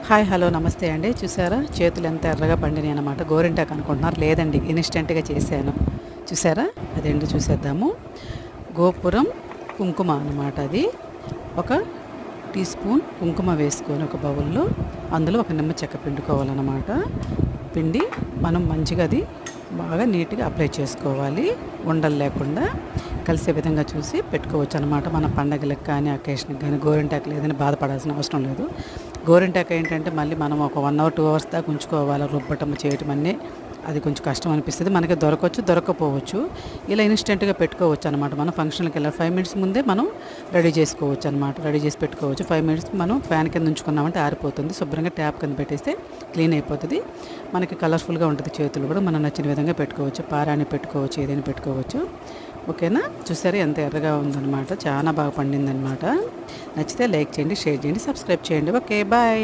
Hi hello నమస్తే అండి. చూసారా చేతులు ఎంత ఎర్రగా పండినాయి అన్నమాట. గోరింటాకు అనుకుంటున్నారు, లేదండి ఇన్స్టెంట్గా చేశాను. చూసారా, అదేంటి చూసేద్దాము. గోపురం కుంకుమ అన్నమాట. అది ఒక టీ స్పూన్ కుంకుమ వేసుకొని ఒక బౌల్లో అందులో ఒక నిమ్మ చెక్క పిండుకోవాలన్నమాట. పిండి మనం మంచిగా అది బాగా నీట్గా అప్లై చేసుకోవాలి. ఉండలు లేకుండా కలిసే విధంగా చూసి పెట్టుకోవచ్చు అనమాట. మన పండగలకు కానీ అకేషన్కి కానీ గోరింటాకు లేదని బాధపడాల్సిన అవసరం లేదు. గోరింటాకు ఏంటంటే మళ్ళీ మనం ఒక 1 అవర్ 2 అవర్స్ దాకా ఉంచుకోవాలి. రుబ్బటం చేయటం అన్నీ అది కొంచెం కష్టం అనిపిస్తుంది. మనకి దొరకవచ్చు, దొరకపోవచ్చు. ఇలా ఇన్స్టెంట్గా పెట్టుకోవచ్చు అనమాట. మనం ఫంక్షన్కి వెళ్ళి 5 మినిట్స్ ముందే మనం రెడీ చేసుకోవచ్చు అనమాట. రెడీ చేసి పెట్టుకోవచ్చు. 5 మినిట్స్ మనం ఫ్యాన్ కింద ఉంచుకున్నామంటే ఆరిపోతుంది. శుభ్రంగా ట్యాప్ కింద పెట్టేస్తే క్లీన్ అయిపోతుంది. మనకి కలర్ఫుల్గా ఉంటుంది. చేతులు కూడా మనం నచ్చిన విధంగా పెట్టుకోవచ్చు. పారాన్ని పెట్టుకోవచ్చు, ఏదైనా పెట్టుకోవచ్చు. ఓకేనా, చూసారా ఎంత ఎర్రగా ఉందన్నమాట. చాలా బాగా పండిందనమాట. నచ్చితే లైక్ చేయండి, షేర్ చేయండి, సబ్స్క్రైబ్ చేయండి. Okay, bye.